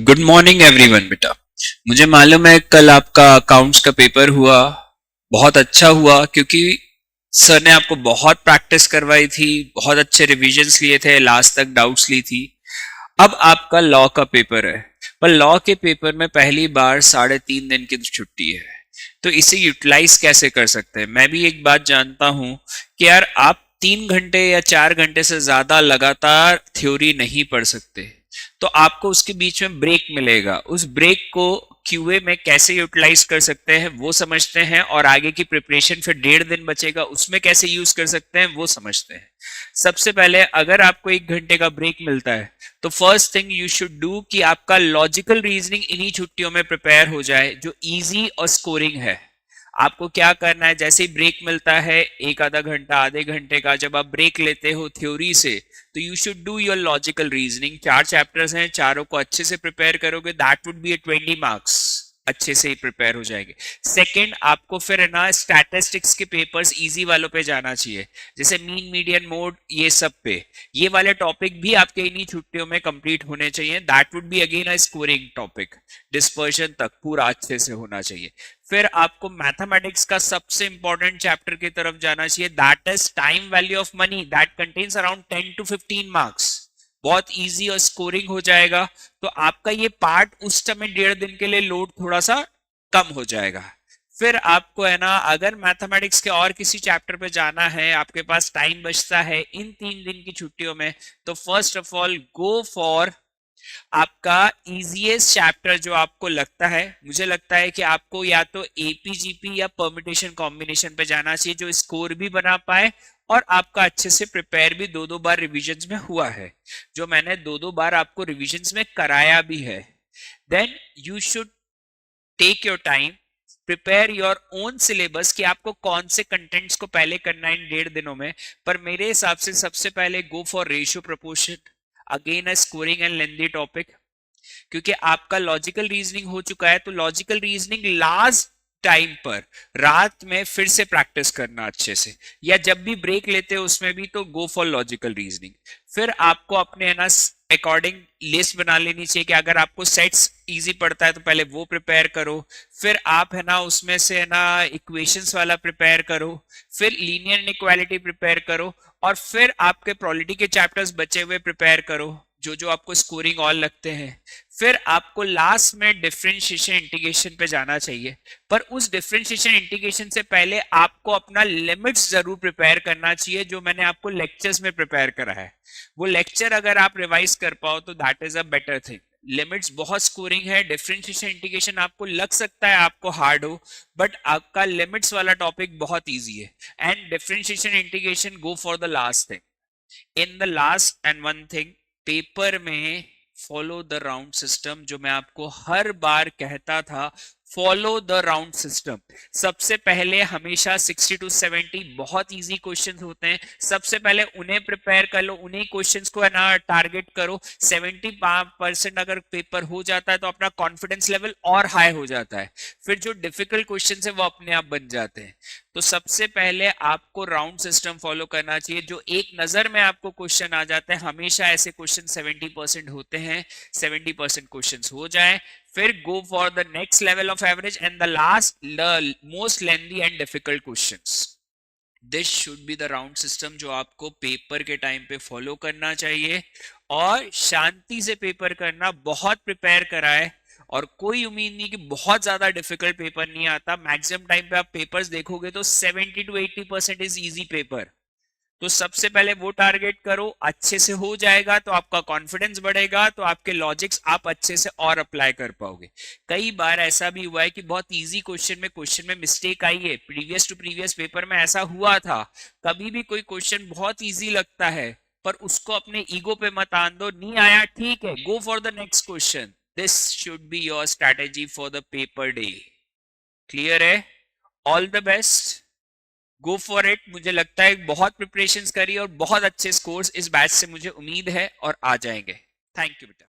Good morning everyone बेटा। मुझे मालूम है कल आपका अकाउंट्स का पेपर हुआ, बहुत अच्छा हुआ क्योंकि सर ने आपको बहुत प्रैक्टिस करवाई थी, बहुत अच्छे रिविजन्स लिए थे, लास्ट तक डाउट्स ली थी। अब आपका लॉ का पेपर है, पर लॉ के पेपर में पहली बार 3.5 दिन की छुट्टी है, तो इसे यूटिलाइज कैसे कर सकते हैं। मैं भी एक बात जानता हूं कि यार आप 3 घंटे या 4 घंटे से ज्यादा लगातार थ्योरी नहीं पढ़ सकते, तो आपको उसके बीच में ब्रेक मिलेगा। उस ब्रेक को क्यूए में कैसे यूटिलाइज कर सकते हैं वो समझते हैं, और आगे की प्रिपरेशन फिर 1.5 दिन बचेगा उसमें कैसे यूज कर सकते हैं वो समझते हैं। सबसे पहले अगर आपको 1 घंटे का ब्रेक मिलता है तो first thing you should do कि आपका लॉजिकल रीजनिंग इन्हीं छुट्टियों में प्रिपेयर हो जाए, जो इजी और स्कोरिंग है। आपको क्या करना है, जैसे ही ब्रेक मिलता है एक आधा घंटा आधे घंटे का, जब आप ब्रेक लेते हो थ्योरी से, तो you should do your logical reasoning. 4 chapters हैं, चारों को अच्छे से प्रिपेयर करोगे, दैट वुड बी 20 मार्क्स, अच्छे से ही प्रिपेयर हो जाएंगे। सेकंड, आपको फिर ना स्टैटिस्टिक्स के पेपर्स इजी वालों पे जाना चाहिए, जैसे मीन मीडियन मोड, ये सब पे। ये वाले टॉपिक भी आपके इन्हीं छुट्टियों में कंप्लीट होने चाहिए, that would be again a scoring topic. Dispersion तक पूरा अच्छे से होना चाहिए। फिर आपको मैथमेटिक्स का सबसे इंपॉर्टेंट चैप्टर की तरफ जाना चाहिए, that is time value of money, that contains around 10 to 15 marks. बहुत इजी और स्कोरिंग हो जाएगा, तो आपका ये पार्ट उस समय 1.5 दिन के लिए लोड थोड़ा सा कम हो जाएगा। फिर आपको है ना, अगर मैथमेटिक्स के और किसी चैप्टर पे जाना है, आपके पास टाइम बचता है इन 3 दिन की छुट्टियों में, तो first of all go for आपका इजीएस्ट चैप्टर जो आपको लगता है। मुझे लगता है कि आपको या तो एपीजीपी या परम्यूटेशन कॉम्बिनेशन पे जाना चाहिए, जो स्कोर भी बना पाए और आपका अच्छे से प्रिपेयर भी 2-2 बार रिविजन्स में हुआ है, जो मैंने 2-2 बार आपको रिविजन्स में कराया भी है। Then you should take your time, prepare your own syllabus कि आपको कौन से कंटेंट्स को पहले करना है इन 1.5 दिनों में। पर मेरे हिसाब से सबसे पहले go for ratio proportion, again a scoring and lengthy topic, क्योंकि आपका लॉजिकल रीजनिंग हो चुका है, तो लॉजिकल रीजनिंग लास्ट टाइम पर रात में फिर से प्रैक्टिस करना अच्छे से, या जब भी ब्रेक लेते हो उसमें भी, तो गो फॉर लॉजिकल रीजनिंग। फिर आपको अपने है ना अकॉर्डिंग लिस्ट बना लेनी चाहिए कि अगर आपको सेट्स इजी पड़ता है तो पहले वो प्रिपेयर करो, फिर आप है ना उसमें से है ना इक्वेशंस वाला प्रिपेयर करो, फिर लीनियर इनइक्वालिटी प्रिपेयर करो, और फिर आपके प्रोबेबिलिटी के चैप्टर्स बचे हुए प्रिपेयर करो, जो जो आपको स्कोरिंग ऑल लगते हैं। फिर आपको लास्ट में डिफरेंशिएशन इंटीग्रेशन पे जाना चाहिए, पर उस डिफरेंशिएशन इंटीग्रेशन से पहले आपको अपना लिमिट्स जरूर प्रिपेयर करना चाहिए, जो मैंने आपको लेक्चर्स में प्रिपेयर करा है। वो लेक्चर अगर आप रिवाइज कर पाओ तो that is a better thing. Limits बहुत स्कोरिंग है, डिफरेंशिएशन इंटीग्रेशन आपको लग सकता है आपको हार्ड हो, बट आपका लिमिट्स वाला टॉपिक बहुत इजी है। And differentiation integration go for the last thing. In the last and one thing, paper में फॉलो द राउंड सिस्टम, जो मैं आपको हर बार कहता था, फॉलो द राउंड सिस्टम। सबसे पहले हमेशा 60 to 70 बहुत इजी क्वेश्चंस होते हैं, सबसे पहले उन्हें प्रिपेयर कर लो, उन्हीं क्वेश्चंस को है ना टारगेट करो। 70% अगर पेपर हो जाता है तो अपना कॉन्फिडेंस लेवल और हाई हो जाता है, फिर जो डिफिकल्ट क्वेश्चंस है वो अपने आप बन जाते हैं। तो सबसे पहले आपको राउंड सिस्टम फॉलो करना चाहिए, जो एक नजर में आपको क्वेश्चन आ जाते हैं। हमेशा ऐसे क्वेश्चन 70% होते हैं, 70% क्वेश्चंस हो जाए, फिर गो for the next level of average and the last most lengthy and difficult questions. This should be the round system जो आपको पेपर के टाइम पे फॉलो करना चाहिए, और शांति से पेपर करना। बहुत प्रिपेयर कराए, और कोई उम्मीद नहीं कि बहुत ज्यादा डिफिकल्ट पेपर नहीं आता। मैक्सिमम टाइम पे आप पेपर्स देखोगे तो 70 to 80% इज इजी पेपर। तो सबसे पहले वो टारगेट करो, अच्छे से हो जाएगा तो आपका कॉन्फिडेंस बढ़ेगा, तो आपके लॉजिक्स आप अच्छे से और अप्लाई कर पाओगे। कई बार ऐसा भी हुआ है कि बहुत इजी क्वेश्चन में मिस्टेक आई है, प्रीवियस टू प्रीवियस पेपर में ऐसा हुआ था। कभी भी कोई क्वेश्चन बहुत इजी लगता है, पर उसको अपने ईगो पे मत आन दो, नहीं आया ठीक है, go for the next question. This should be your strategy for the paper day. Clear है? All the best, go for it. मुझे लगता है बहुत प्रिपरेशंस करी और बहुत अच्छे स्कोर्स इस बैच से मुझे उम्मीद है और आ जाएंगे। थैंक यू बेटा।